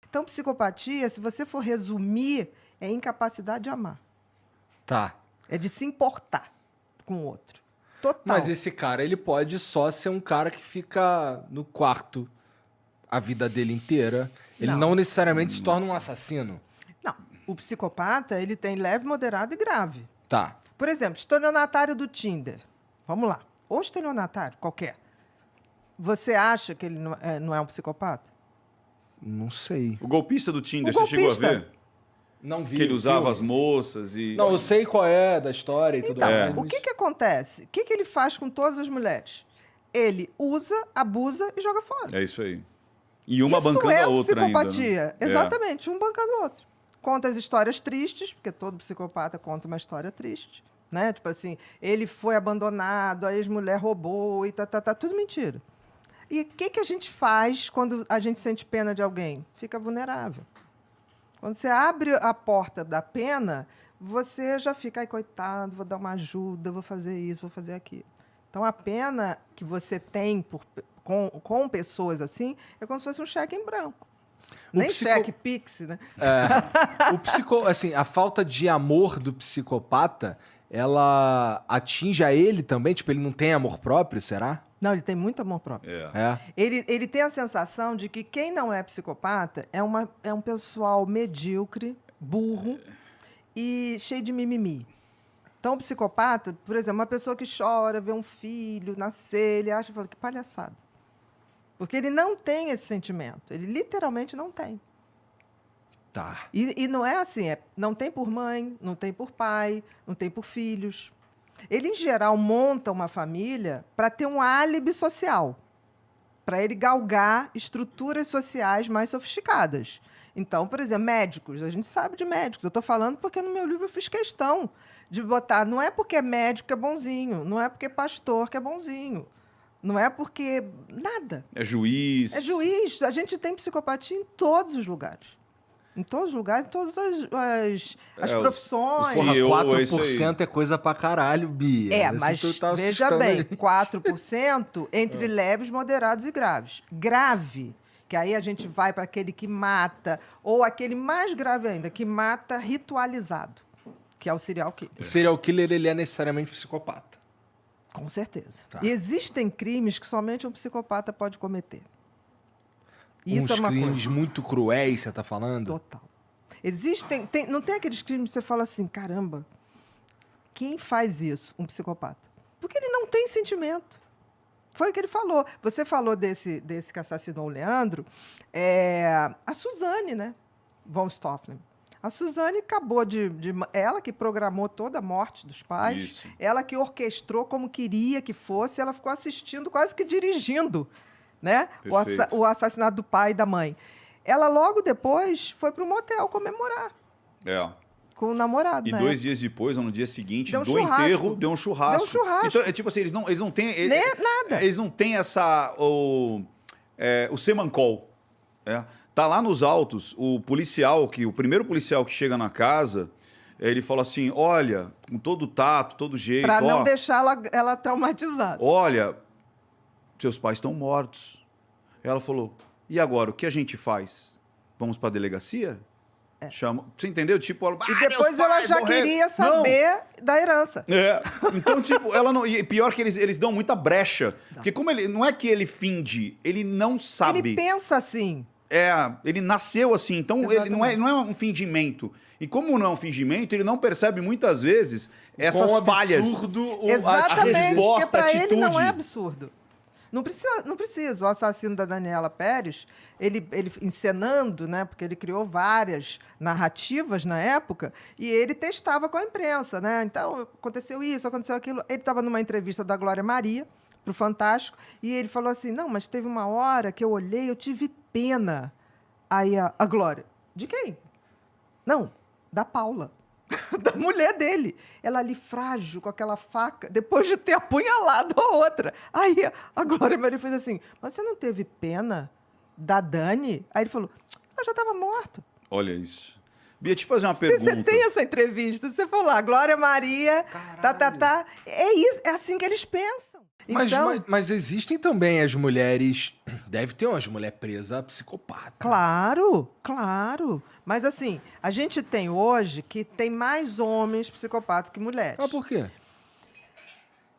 Então, psicopatia, se você for resumir, é incapacidade de amar. Tá. É de se importar com o outro. Total. Mas esse cara, ele pode só ser um cara que fica no quarto a vida dele inteira. Ele não necessariamente se torna um assassino. Não. O psicopata, ele tem leve, moderado e grave. Tá. Por exemplo, estelionatário do Tinder. Vamos lá. Ou estelionatário, qualquer. Você acha que ele não é um psicopata? Não sei. O golpista do Tinder, O você chegou a golpista. ver? Não vi. Que ele o usava filme. as moças e... Não, eu sei qual é da história e tudo Então, mais. o que acontece? O que ele faz com todas as mulheres? Ele usa, abusa e joga fora. É isso aí. E uma Isso bancando é a outra psicopatia. ainda. Né? É. Exatamente, um bancando o outro. Conta as histórias tristes, porque todo psicopata conta uma história triste. Né? Tipo assim, ele foi abandonado, a ex-mulher roubou e tudo mentira. E o que a gente faz quando a gente sente pena de alguém? Fica vulnerável. Quando você abre a porta da pena, você já fica, ai, coitado, vou dar uma ajuda, vou fazer isso, vou fazer aquilo. Então, a pena que você tem com pessoas assim é como se fosse um cheque em branco. Nem cheque Pix, né? Assim, a falta de amor do psicopata, ela atinge a ele também? Tipo, ele não tem amor próprio, será? Não, ele tem muito amor próprio. É. Ele tem a sensação de que quem não é psicopata é um pessoal medíocre, burro e cheio de mimimi. Então, o psicopata, por exemplo, uma pessoa que chora, vê um filho nascer, ele acha, fala, que palhaçada. Porque ele não tem esse sentimento. Ele literalmente não tem. Tá. E não é assim, não tem por mãe, não tem por pai, não tem por filhos. Ele, em geral, monta uma família para ter um álibi social, para ele galgar estruturas sociais mais sofisticadas. Então, por exemplo, médicos, a gente sabe de médicos. Eu estou falando porque no meu livro eu fiz questão de botar, não é porque é médico que é bonzinho, não é porque é pastor que é bonzinho, não é porque nada. É juiz. É juiz. A gente tem psicopatia em todos os lugares. Em todos os lugares, em todas as profissões. Porra, CEO, 4% é coisa pra caralho, Bia. Vê se Mas tu tá veja assustando bem, ele. 4% entre leves, moderados e graves. Grave, que aí a gente vai para aquele que mata, ou aquele mais grave ainda, que mata ritualizado, que é o serial killer. O serial killer, ele é necessariamente psicopata. Com certeza. Tá. E existem crimes que somente um psicopata pode cometer. Isso Uns é uma crimes coisa. muito cruéis, você tá falando? Total. Não tem aqueles crimes que você fala assim, caramba, quem faz isso? Um psicopata. Porque ele não tem sentimento. Foi o que ele falou. Você falou desse que assassinou o Leandro, a Suzane, né? Von Stofflen. A Suzane acabou ela que programou toda a morte dos pais, Isso. ela que orquestrou como queria que fosse, ela ficou assistindo, quase que dirigindo, né? Perfeito. O assassinato do pai e da mãe. Ela, logo depois, foi para o motel comemorar É. com o namorado, E né? 2 dias depois, ou no dia seguinte, Deu um do churrasco. enterro, deu um churrasco. Deu um churrasco. Então, é tipo assim, eles não têm... Nada. Eles não têm o semancol. Tá lá nos autos, o primeiro policial que chega na casa, ele fala assim, olha, com todo o tato, todo jeito, Para não ó, deixar ela traumatizada. olha, seus pais estão mortos. Ela falou, e agora, o que a gente faz? Vamos para a delegacia? Chama... Você entendeu? Tipo, ela, E depois ela já queria saber da herança. Então, tipo, ela não. E pior que eles dão muita brecha. Porque como ele. Não é que ele finge, ele não sabe. Ele pensa assim. Ele nasceu assim, então ele não é um fingimento. E como não é um fingimento, ele não percebe muitas vezes essas Quão falhas. absurdo Exatamente, porque resposta, para a ele não atitude. é absurdo. Não precisa. O assassino da Daniela Pérez, ele encenando, né? Porque ele criou várias narrativas na época, e ele testava com a imprensa, né? Então, aconteceu isso, aconteceu aquilo. Ele estava numa entrevista da Glória Maria, para o Fantástico, e ele falou assim, não, mas teve uma hora que eu olhei, eu tive pena. Aí a Glória, de quem? Não, da Paula. Da mulher dele. Ela ali frágil, com aquela faca, depois de ter apunhalado a outra. Aí a Glória Maria fez assim, mas você não teve pena da Dani? Aí ele falou, ela já estava morta. Olha isso. Bia, te fazer uma Você pergunta. tem essa entrevista, você falou lá, Glória Maria, tá. É isso, é assim que eles pensam. Mas, Então, mas existem também as mulheres. Deve ter umas mulheres presas psicopata. claro. Mas assim, a gente tem hoje que tem mais homens psicopatas que mulheres. Ah, por quê?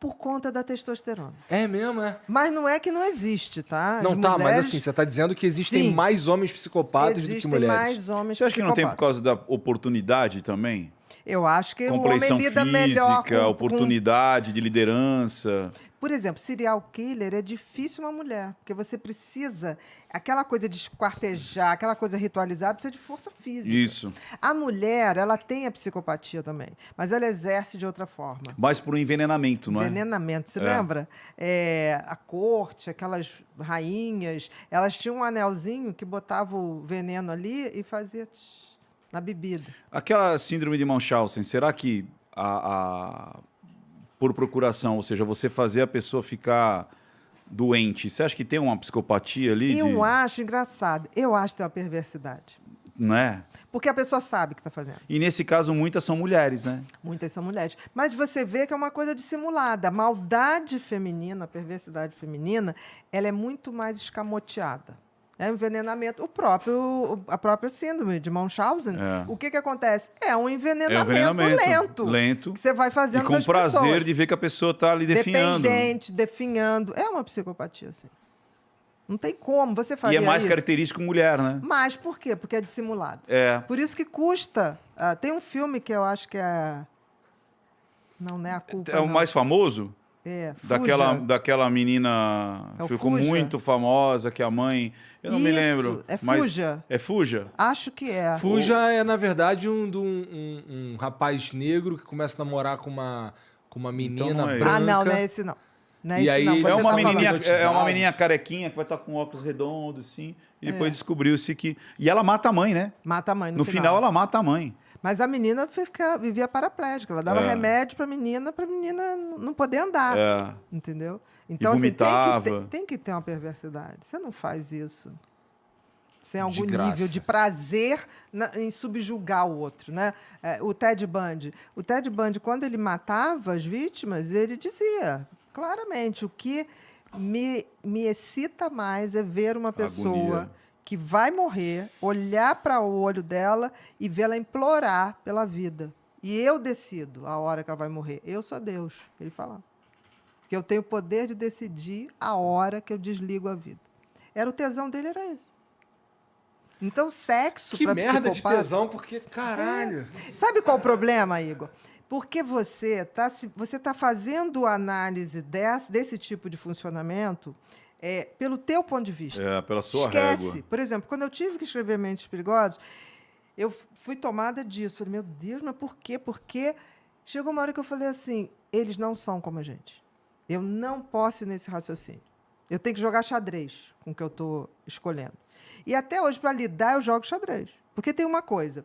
Por conta da testosterona. É mesmo, é? Mas não é que não existe, tá? As Não, tá, mas mulheres- assim, você tá dizendo que existem Sim. mais homens psicopatas do que existem mulheres. mais homens Você acha que não tem por psicopatas. causa da oportunidade também? Eu acho que o homem Compreensão lida física, melhor com... oportunidade de liderança. Por exemplo, serial killer é difícil uma mulher, porque você precisa... Aquela coisa de esquartejar, aquela coisa ritualizada, precisa de força física. Isso. A mulher, ela tem a psicopatia também, mas ela exerce de outra forma. Mais por um envenenamento, não é? Envenenamento, você É. lembra? A corte, aquelas rainhas, elas tinham um anelzinho que botava o veneno ali e fazia na bebida. Aquela síndrome de Munchausen, será que por procuração, ou seja, você fazer a pessoa ficar doente, você acha que tem uma psicopatia ali? Eu acho engraçado, eu acho que tem uma perversidade. Não é? Porque a pessoa sabe o que está fazendo. E nesse caso, muitas são mulheres, né? Muitas são mulheres. Mas você vê que é uma coisa dissimulada. A maldade feminina, a perversidade feminina, ela é muito mais escamoteada. É um envenenamento. A própria síndrome de Munchausen, É. o que acontece? É um É um envenenamento, envenenamento lento. Que você vai E fazendo com das prazer pessoas. de ver que a pessoa tá ali definhando. Dependente, definhando. É uma psicopatia, assim. Não tem como. Você E faria é mais isso? característico mulher, né? Mas por quê? Porque é dissimulado. É. Por isso que custa. Tem um filme que eu acho que é... Não é a culpa, É o não. mais famoso? Fuja. Daquela menina É o que ficou Fuja? muito famosa, que a mãe... Eu não me Isso, lembro. é mas- Fuja. É Fuja? Acho que é. Fuja é, na verdade, um rapaz negro que começa a namorar com uma menina não é branca. Ah, não é esse não. Não é E esse aí não. ele- Você É tá uma, falando. menininha, hipnotizado. é uma menininha carequinha que vai estar com óculos redondos, assim. E depois É. descobriu-se que... E ela mata a mãe, né? Mata a mãe No final, ela mata a mãe. Mas a menina vivia paraplégica. Ela dava É. remédio pra menina não poder andar. É. Entendeu? Então, assim, vomitava. tem que ter uma perversidade. Você não faz isso sem algum De graça. nível de prazer em subjugar o outro, né? O Ted Bundy. O Ted Bundy, quando ele matava as vítimas, ele dizia claramente: o que me excita mais é ver uma pessoa Agonia. que vai morrer, olhar para o olho dela e vê-la implorar pela vida. E eu decido a hora que ela vai morrer. Eu sou Deus, ele falava. Que eu tenho o poder de decidir a hora que eu desligo a vida. O tesão dele era esse. Então, sexo Que para merda de psicopata... tesão, porque, caralho. Sabe qual o problema, Igor? Porque você tá fazendo análise desse tipo de funcionamento pelo teu ponto de vista. É, pela sua Esquece. régua. Por exemplo, quando eu tive que escrever Mentes Perigosas, eu fui tomada disso. Falei, meu Deus, mas por quê? Porque chegou uma hora que eu falei assim, eles não são como a gente. Eu não posso ir nesse raciocínio. Eu tenho que jogar xadrez com o que eu estou escolhendo. E até hoje, para lidar, eu jogo xadrez. Porque tem uma coisa,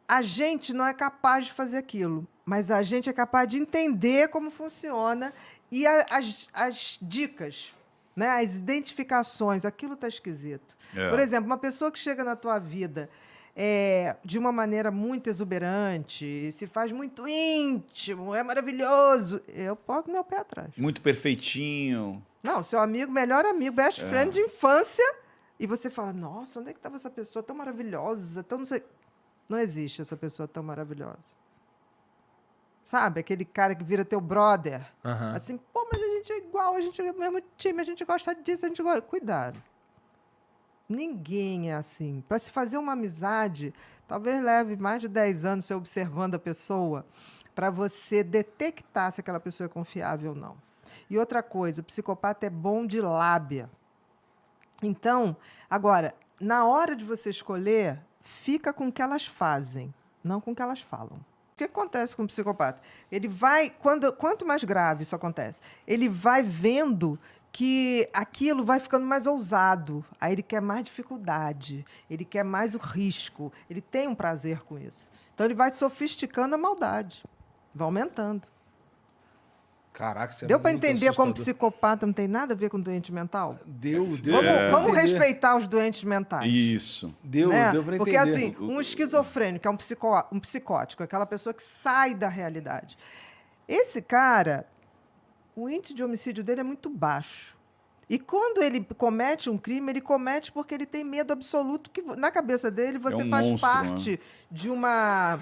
a gente não é capaz de fazer aquilo, mas a gente é capaz de entender como funciona e as dicas, né? As identificações, aquilo está esquisito. É. Por exemplo, uma pessoa que chega na tua vida de uma maneira muito exuberante, se faz muito íntimo, é maravilhoso, eu ponho meu pé atrás. Muito perfeitinho. Não, seu amigo, melhor amigo, best friend de infância, e você fala, nossa, onde é que estava essa pessoa tão maravilhosa, tão não sei... Não existe essa pessoa tão maravilhosa. Sabe? Aquele cara que vira teu brother. Aham. Assim, pô, mas a gente é igual, a gente é do mesmo time, a gente gosta disso, a gente gosta... Cuidado. Ninguém é assim. Para se fazer uma amizade, talvez leve mais de 10 anos você observando a pessoa para você detectar se aquela pessoa é confiável ou não. E outra coisa, o psicopata é bom de lábia. Então, agora, na hora de você escolher, fica com o que elas fazem, não com o que elas falam. O que acontece com o psicopata? Ele vai, quanto mais grave isso acontece, ele vai vendo que aquilo vai ficando mais ousado. Aí ele quer mais dificuldade, ele quer mais o risco, ele tem um prazer com isso. Então ele vai sofisticando a maldade, vai aumentando. Caraca, isso é Deu para muito entender como assustador. psicopata não tem nada a ver com doente mental? Deu. Vamos respeitar os doentes mentais. Isso. Deu Né? pra entender. Porque assim, um esquizofrênico é um psicótico, aquela pessoa que sai da realidade. Esse cara, o índice de homicídio dele é muito baixo. E quando ele comete um crime, ele comete porque ele tem medo absoluto que na cabeça dele você um faz monstro, parte de uma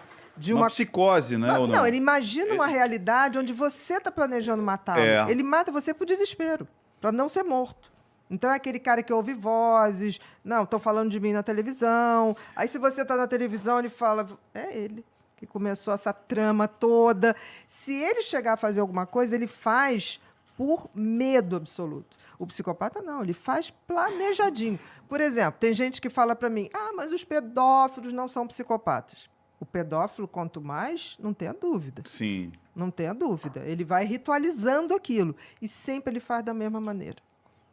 Uma psicose, né? ou não, ele imagina uma realidade onde você está planejando matá-lo. É. Ele mata você por desespero, para não ser morto. Então é aquele cara que ouve vozes, não, estão falando de mim na televisão. Aí se você está na televisão, ele fala, é ele que começou essa trama toda. Se ele chegar a fazer alguma coisa, ele faz por medo absoluto. O psicopata não, ele faz planejadinho. Por exemplo, tem gente que fala para mim, mas os pedófilos não são psicopatas. O pedófilo, quanto mais, não tenha dúvida. Sim. Não tenha dúvida. Ele vai ritualizando aquilo. E sempre ele faz da mesma maneira.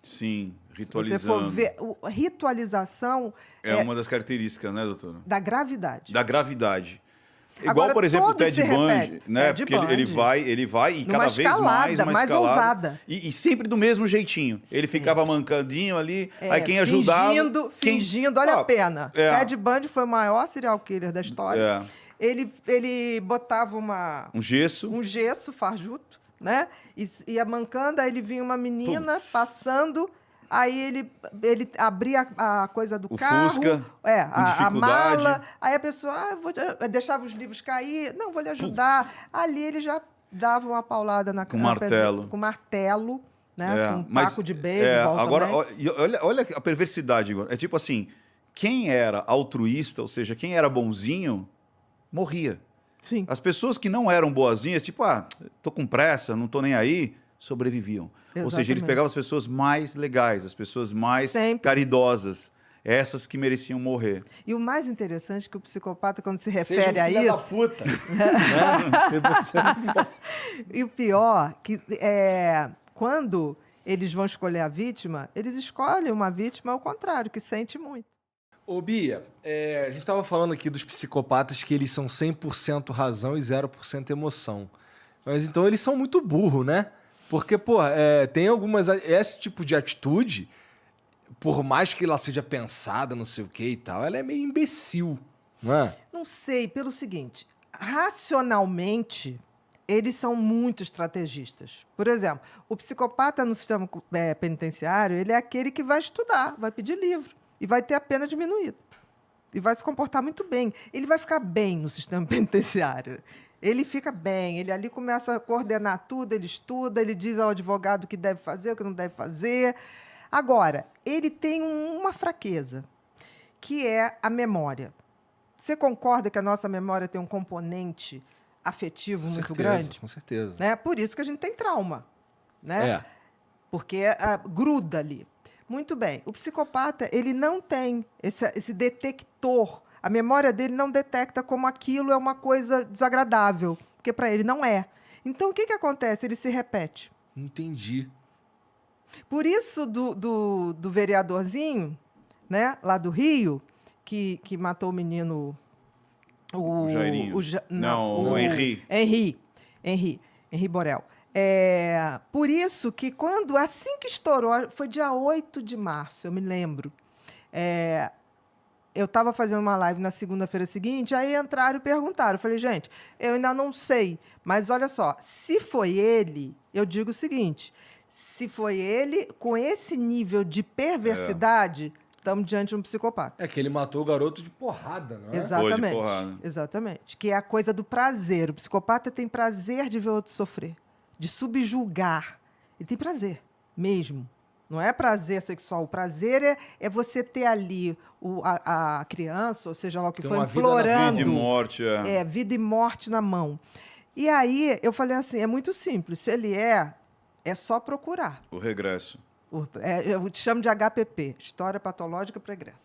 Sim, Se você for ritualizando. ver, ritualização É uma das características, né, doutora? da gravidade. Da gravidade. Igual, Agora, por exemplo, o todos Ted se Bundy, repetem. né? Ted Porque ele Bundy. vai e Numa cada vez mais, escalada, mais escalada. ousada. E sempre do mesmo jeitinho. Ele Sempre. ficava mancadinho ali, aí quem ajudava... Fingindo, olha a pena. é. Ted Bundy foi o maior serial killer da história. É, Ele botava um gesso. um gesso farjuto, né? E ia mancando, aí ele vinha uma menina passando, aí ele abria a coisa do O carro, Fusca, com a dificuldade. mala, aí a pessoa deixava os livros cair, não, vou lhe ajudar. Ali ele já dava uma paulada na Com na martelo. com martelo, né? É, Com um mas- taco de beisebol agora, também. olha a perversidade agora. É tipo assim, quem era altruísta, ou seja, quem era bonzinho, morria. Sim. As pessoas que não eram boazinhas, tipo, tô com pressa, não tô nem aí, sobreviviam. Ou seja, eles Exatamente. pegavam as pessoas mais legais, as pessoas mais Sempre. caridosas, essas que mereciam morrer. E o mais interessante é que o psicopata, quando se Seja refere um a filho da isso, puta. Né? Se você- e o pior, que quando eles vão escolher a vítima, eles escolhem uma vítima ao contrário, que sente muito. Ô, Bia, a gente tava falando aqui dos psicopatas que eles são 100% razão e 0% emoção. Mas então eles são muito burros, né? Porque, pô, tem algumas... Esse tipo de atitude, por mais que ela seja pensada, não sei o que e tal, ela é meio imbecil, não é? Não sei, pelo seguinte, racionalmente, eles são muito estrategistas. Por exemplo, o psicopata no sistema penitenciário, ele é aquele que vai estudar, vai pedir livro e vai ter a pena diminuída. E vai se comportar muito bem. Ele vai ficar bem no sistema penitenciário. Ele fica bem, ele ali começa a coordenar tudo, ele estuda, ele diz ao advogado o que deve fazer, o que não deve fazer. Agora, ele tem uma fraqueza, que é a memória. Você concorda que a nossa memória tem um componente afetivo muito grande? Com certeza. Né? Por isso que a gente tem trauma, né? É. Porque gruda ali. Muito bem. O psicopata, ele não tem esse detector. A memória dele não detecta como aquilo é uma coisa desagradável, porque para ele não é. Então, o que acontece? Ele se repete. Entendi. Por isso, do vereadorzinho, né, lá do Rio, que matou o menino... O Jairinho. Não, o Henri. Henri Borel. Por isso que assim que estourou, foi dia 8 de março, eu me lembro, eu estava fazendo uma live na segunda-feira seguinte, aí entraram e perguntaram. Eu falei, gente, eu ainda não sei, mas olha só, se foi ele, eu digo o seguinte, se foi ele, com esse nível de perversidade, estamos diante de um psicopata. É que ele matou o garoto de porrada, não é? Exatamente. Foi de porrada. Exatamente. Que é a coisa do prazer. O psicopata tem prazer de ver o outro sofrer, de subjugar. Ele tem prazer, mesmo. Não é prazer sexual. O prazer é você ter ali a criança, ou seja lá o que Tem for, uma vida na implorando. Vida e morte, Vida e morte na mão. E aí, eu falei assim, é muito simples. Se ele é só procurar. O regresso. Eu te chamo de HPP, História Patológica Pregressa.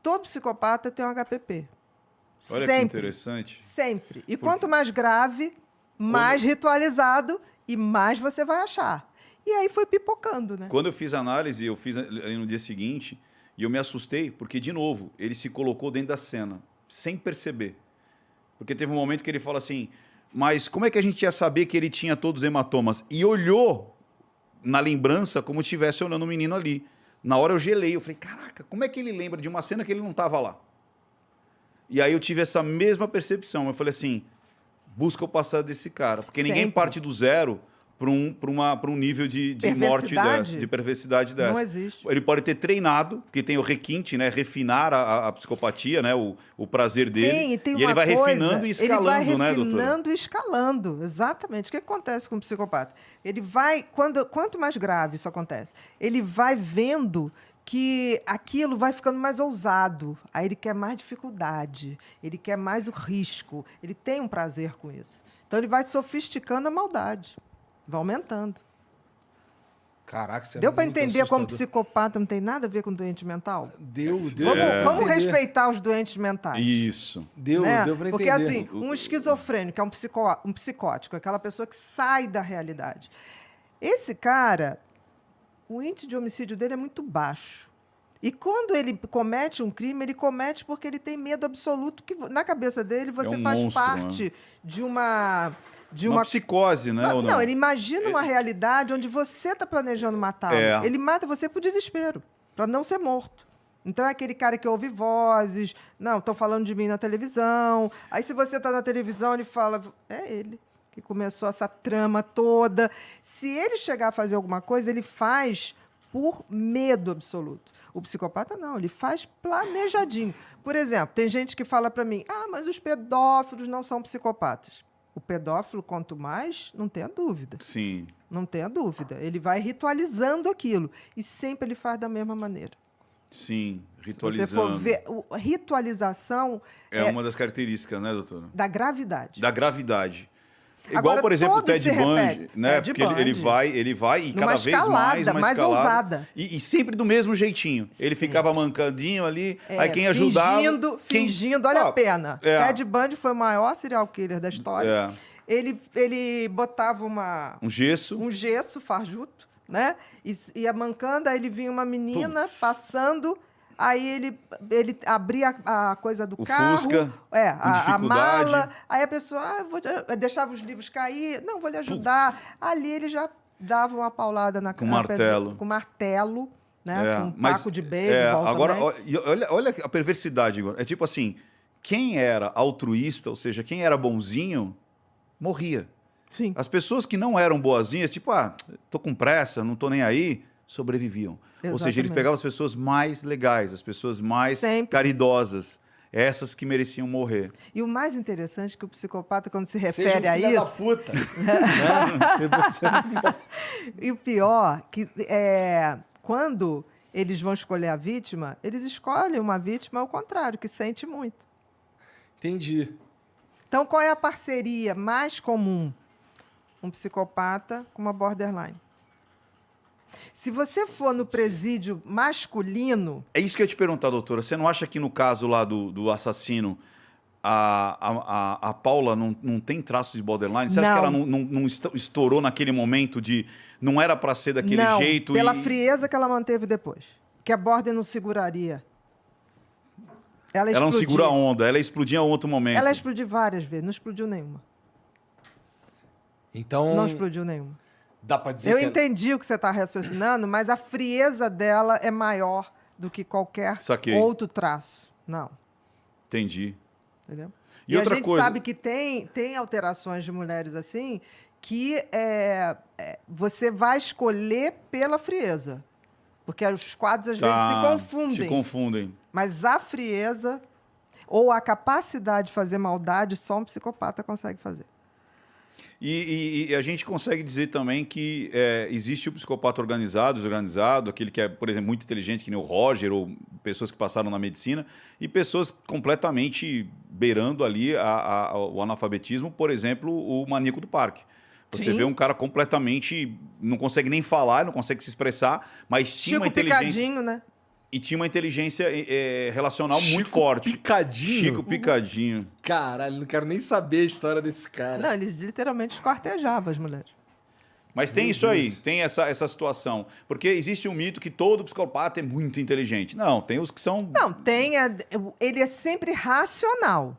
Todo psicopata tem um HPP. Olha Sempre. que interessante. Sempre. E quanto mais grave, mais ritualizado e mais você vai achar. E aí foi pipocando, né? Quando eu fiz a análise, eu fiz ali no dia seguinte, e eu me assustei, porque, de novo, ele se colocou dentro da cena, sem perceber. Porque teve um momento que ele fala assim, mas como é que a gente ia saber que ele tinha todos os hematomas? E olhou na lembrança como se estivesse olhando o menino ali. Na hora eu gelei, eu falei, caraca, como é que ele lembra de uma cena que ele não estava lá? E aí eu tive essa mesma percepção. Eu falei assim, busca o passado desse cara. Porque ninguém Sempre. parte do zero para um nível de morte Perversidade? dessa, de perversidade dessa. Não existe. Ele pode ter treinado, porque tem o requinte, né? Refinar a psicopatia, né? O prazer dele. Tem e ele uma vai coisa, refinando e escalando, ele vai né, doutora? refinando e escalando, exatamente. O que acontece com o psicopata? Ele vai, quanto mais grave isso acontece, ele vai vendo que aquilo vai ficando mais ousado. Aí ele quer mais dificuldade, ele quer mais o risco, ele tem um prazer com isso. Então ele vai sofisticando a maldade, vai aumentando. Caraca, isso é Deu para muito entender como assustador. psicopata não tem nada a ver com doente mental? Deu Vamos pra entender. respeitar os doentes mentais. Isso. Deu Né? pra entender. Porque, assim, um esquizofrênico é um psicótico, aquela pessoa que sai da realidade. Esse cara, o índice de homicídio dele é muito baixo. E quando ele comete um crime, ele comete porque ele tem medo absoluto que, na cabeça dele, você um faz monstro, parte de uma... Uma psicose, né? ou Não, ele imagina uma realidade onde você está planejando matá-lo. É. Ele mata você por desespero, para não ser morto. Então é aquele cara que ouve vozes, não, estão falando de mim na televisão. Aí se você está na televisão, ele fala, é ele que começou essa trama toda. Se ele chegar a fazer alguma coisa, ele faz por medo absoluto. O psicopata não, ele faz planejadinho. Por exemplo, tem gente que fala para mim, mas os pedófilos não são psicopatas. O pedófilo, quanto mais, não tenha dúvida. Sim. Não tenha dúvida. Ele vai ritualizando aquilo. E sempre ele faz da mesma maneira. Sim, Se você for ritualizando. ver, ritualização É uma das características, né, doutora? da gravidade. Da gravidade. Igual, Agora, por exemplo, o todos Ted se Bundy, repetem. né? Ted Porque ele Bundy. vai e Numa cada vez escalada, mais mais escalada. ousada. E sempre do mesmo jeitinho. Ele Sempre. ficava mancadinho ali, aí quem ajudava... Fingindo, olha a pena. É. Ted Bundy foi o maior serial killer da história. É. Ele botava Um gesso. um gesso fajuto, né? E ia mancando, aí ele vinha uma menina passando, aí ele abria a coisa do O carro, Fusca, a dificuldade. mala, aí a pessoa deixava os livros cair, não, vou lhe ajudar. Ali ele já dava uma paulada na Com na martelo. com martelo, né? Com um mas, taco de beisebol agora, também. olha a perversidade, Igor. É tipo assim, quem era altruísta, ou seja, quem era bonzinho, morria. Sim. As pessoas que não eram boazinhas, tipo, tô com pressa, não tô nem aí, sobreviviam. Ou seja, eles Exatamente. pegavam as pessoas mais legais, as pessoas mais Sempre. caridosas, essas que mereciam morrer. E o mais interessante é que o psicopata, quando se Seja refere um a filho da isso, puta. Né? Você- e o pior, que quando eles vão escolher a vítima, eles escolhem uma vítima ao contrário, que sente muito. Entendi. Então, qual é a parceria mais comum? Um psicopata com uma borderline. Se você for no presídio masculino, É isso que eu ia te perguntar, doutora. Você não acha que no caso lá do assassino, a Paula não tem traços de borderline? Você acha que ela não estourou naquele momento de não era para ser daquele não, jeito? pela frieza que ela manteve depois. Que a border não seguraria. Ela Ela não explodia. segura a onda, ela explodia em outro momento. Ela explodiu várias vezes, não explodiu nenhuma. Então, Não explodiu nenhuma. dá pra dizer Eu que entendi o que você está raciocinando, mas a frieza dela é maior do que qualquer Saquei. outro traço. Não, Entendi. entendeu? E outra a gente coisa- sabe que tem alterações de mulheres assim que você vai escolher pela frieza. Porque os quadros, às vezes, se confundem. Se confundem. Mas a frieza ou a capacidade de fazer maldade, só um psicopata consegue fazer. E a gente consegue dizer também que existe o psicopata organizado, desorganizado, aquele que é, por exemplo, muito inteligente, que nem o Roger, ou pessoas que passaram na medicina, e pessoas completamente beirando ali o analfabetismo, por exemplo, o maníaco do parque. Você Sim. vê um cara completamente... não consegue nem falar, não consegue se expressar, mas tinha uma Chico inteligência... Picadinho, né? E tinha uma inteligência relacional muito Chico forte. Picadinho? Chico Picadinho. Caralho, não quero nem saber a história desse cara. Não, ele literalmente esquartejava as mulheres. Mas tem isso aí, tem essa situação. Porque existe um mito que todo psicopata é muito inteligente. Não, tem os que são... Não, ele é sempre racional.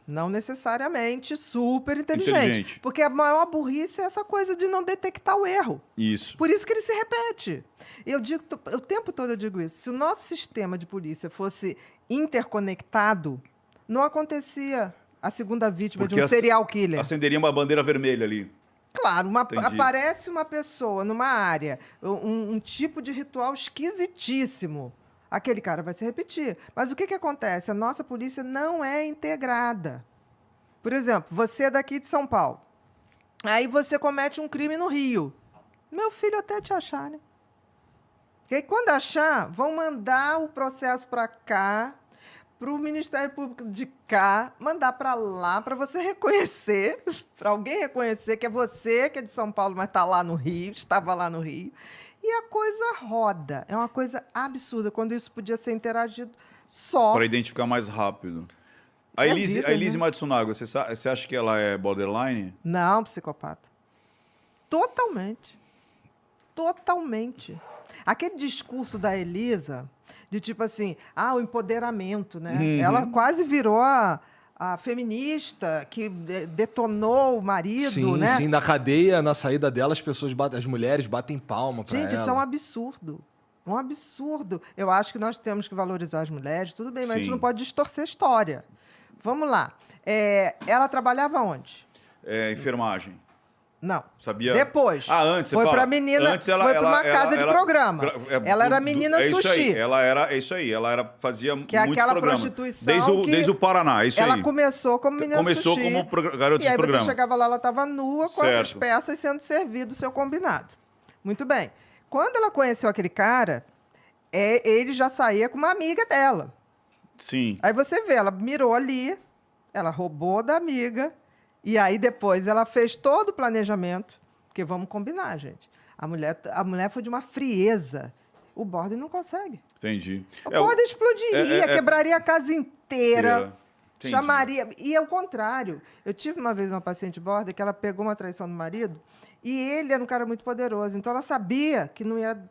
Não necessariamente super inteligente. Inteligente. Porque a maior burrice é essa coisa de não detectar o erro. Isso. Por isso que ele se repete. Eu digo, o tempo todo eu digo isso. Se o nosso sistema de polícia fosse interconectado, não acontecia a segunda vítima Porque de um serial killer. acenderia uma bandeira vermelha ali. Claro, Entendi. aparece uma pessoa numa área, um tipo de ritual esquisitíssimo. Aquele cara vai se repetir. Mas o que acontece? A nossa polícia não é integrada. Por exemplo, você é daqui de São Paulo. Aí você comete um crime no Rio. Meu filho até te achar, né? E aí, quando achar, vão mandar o processo para cá, para o Ministério Público de cá, mandar para lá, para você reconhecer, para alguém reconhecer que é você, que é de São Paulo, mas está lá no Rio, estava lá no Rio. E a coisa roda. É uma coisa absurda, quando isso podia ser interagido só. Para identificar mais rápido. A É Elise, vida, a Elise né? Matsunaga, você acha que ela é borderline? Não, psicopata. Totalmente. Totalmente. Aquele discurso da Elisa, de tipo assim, o empoderamento, né? Uhum. Ela quase virou a feminista que detonou o marido, Sim, né? sim, na cadeia, na saída dela, as mulheres batem palma pra Gente, ela. isso é um absurdo. Um absurdo. Eu acho que nós temos que valorizar as mulheres, tudo bem, mas a gente Sim. não pode distorcer a história. Vamos lá. Ela trabalhava onde? Enfermagem. Não. Sabia? Depois. Antes, você foi fala. para menina, Antes ela, foi para uma ela- casa de ela- programa. Ela era menina isso sushi. Aí, é isso aí. Ela fazia Que é muitos aquela programas. prostituição que Desde o Paraná, isso ela aí. começou como menina Começou sushi. como garota E aí de programa. você chegava lá, ela estava nua, com as Certo. peças sendo servido o seu combinado. Muito bem. Quando ela conheceu aquele cara, ele já saía com uma amiga dela. Sim. Aí você vê, ela mirou ali, ela roubou da amiga, e aí depois ela fez todo o planejamento, porque vamos combinar, gente. A mulher foi de uma frieza. O Borden não consegue. Entendi. O Borden explodiria, quebraria a casa inteira. Entendi. Chamaria. E é o contrário. Eu tive uma vez uma paciente border que ela pegou uma traição do marido e ele era um cara muito poderoso. Então ela sabia que não ia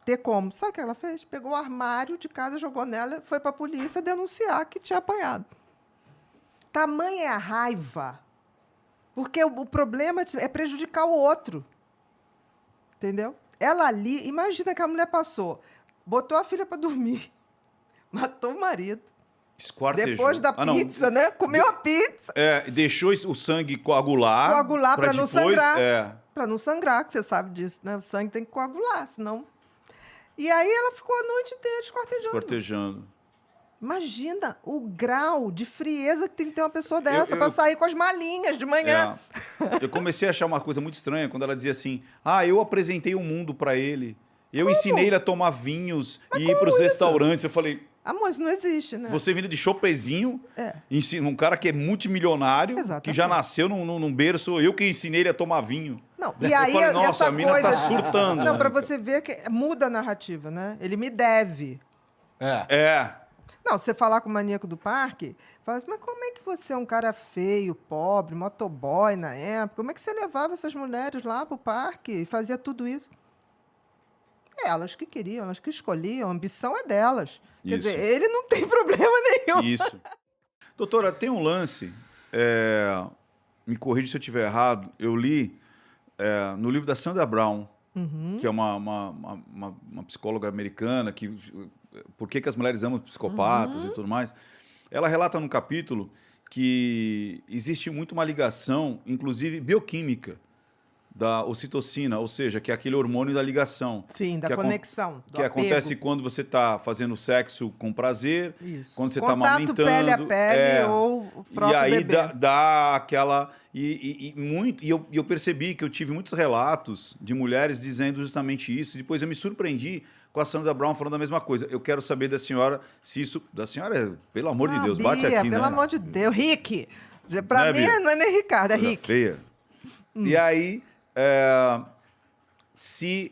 ter como. Sabe o que ela fez? Pegou o armário de casa, jogou nela, foi para a polícia denunciar que tinha apanhado. Tamanha é a raiva. Porque o problema é prejudicar o outro. Entendeu? Ela ali, imagina que a mulher passou, botou a filha para dormir, matou o marido. Esquartejou. Depois da não. pizza, né? Comeu a pizza. Deixou o sangue coagular. Coagular para não depois, sangrar. Para não sangrar, que você sabe disso, né? O sangue tem que coagular, senão... E aí ela ficou a noite inteira esquartejando. Esquartejando. Imagina o grau de frieza que tem que ter uma pessoa dessa para sair com as malinhas de manhã. Eu comecei a achar uma coisa muito estranha quando ela dizia assim: eu apresentei o mundo para ele. Eu ensinei ele a tomar vinhos e ir para os restaurantes. Eu falei, Amor, isso não existe, né? você vindo de chopezinho, É. ensina um cara que é multimilionário, Exatamente. que já nasceu num berço, eu que ensinei ele a tomar vinho. Não, e aí eu falei, nossa, essa a mina coisa... tá surtando. Não, para você ver que muda a narrativa, né? Ele me deve. Não, você falar com o maníaco do parque, fala assim, mas como é que você é um cara feio, pobre, motoboy na época? Como é que você levava essas mulheres lá pro parque e fazia tudo isso? Elas que queriam, elas que escolhiam, a ambição é delas. Quer Isso. dizer, ele não tem problema nenhum. Isso. Doutora, tem um lance, me corrija se eu estiver errado, eu li no livro da Sandra Brown, que é uma psicóloga americana, que por que as mulheres amam psicopatas e tudo mais. Ela relata num capítulo que existe muito uma ligação, inclusive bioquímica, da ocitocina, ou seja, que é aquele hormônio da ligação. Sim, da que conexão, do que apego. acontece quando você está fazendo sexo com prazer, Isso. quando você está Contato amamentando. pele a pele ou o próprio E aí bebê. dá aquela... E eu percebi que eu tive muitos relatos de mulheres dizendo justamente isso. Depois eu me surpreendi com a Sandra Brown falando a mesma coisa. Eu quero saber da senhora se isso... Da senhora, pelo amor de Deus, Bia, bate aqui, pelo né? amor de Deus. Rick. Pra Né, mim, Bia? não é nem Ricardo, é Coisa Rick. feia. E aí, se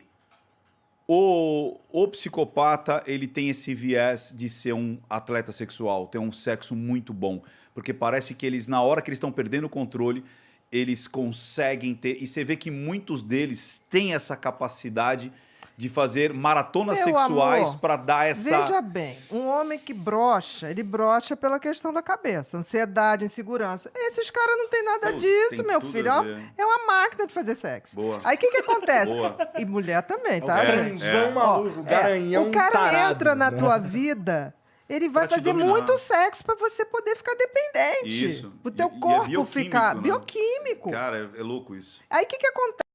o psicopata ele tem esse viés de ser um atleta sexual, ter um sexo muito bom, porque parece que eles, na hora que eles estão perdendo o controle, eles conseguem ter... E você vê que muitos deles têm essa capacidade de fazer maratonas Meu sexuais amor, para dar essa... Veja bem, um homem que brocha, ele brocha pela questão da cabeça, ansiedade, insegurança. Esses caras não tem nada Putz, disso, tem meu tudo filho. a Ó, ver. é uma máquina de fazer sexo. Boa. Aí o que acontece? Boa. E mulher também, tá, É, gente? Transão maluco, garanhão o cara tarado, entra na né? tua vida, ele vai Pra te fazer dominar. muito sexo pra você poder ficar dependente. Isso. O teu E é corpo bioquímico, ficar né? bioquímico. Cara, é louco isso. Aí o que acontece?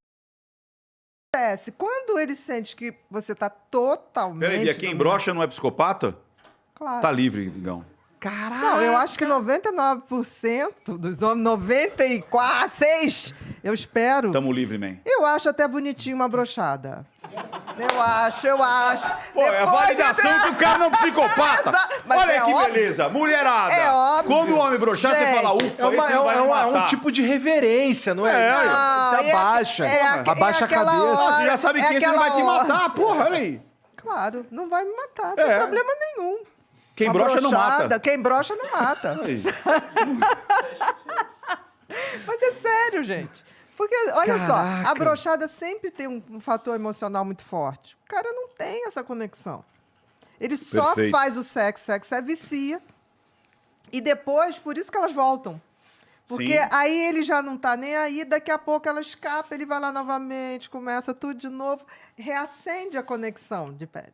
Quando ele sente que você tá totalmente... Peraí, Bia, quem dominado- brocha não é psicopata? Claro. Tá livre, Igão. Caralho. Não, eu acho que 99% dos homens, 94, 6, eu espero. Tamo livre, man. Eu acho até bonitinho uma brochada. Eu acho. Pô, é a Depois validação que o cara não é um psicopata. Mas Olha é que óbvio. beleza. Mulherada. É óbvio. Quando o homem brochar, você Gente, fala, ufa, É, esse não vai me é um matar. tipo de reverência, não é? É, Você Não, abaixa. Abaixa a aquela cabeça. hora- Você já sabe é que esse não vai te aquela hora. matar, porra, olha aí. Claro, não vai me matar, não tem É. problema nenhum. Quem Uma brocha não brochada, mata. Quem brocha não mata. Aí. Mas é sério, gente. Porque, olha só, a Caraca. brochada sempre tem um fator emocional muito forte. O cara não tem essa conexão. Ele só Perfeito. faz o sexo é vicia. E depois, por isso que elas voltam. Porque Sim. aí ele já não tá nem aí, daqui a pouco ela escapa, ele vai lá novamente, começa tudo de novo, reacende a conexão de pele.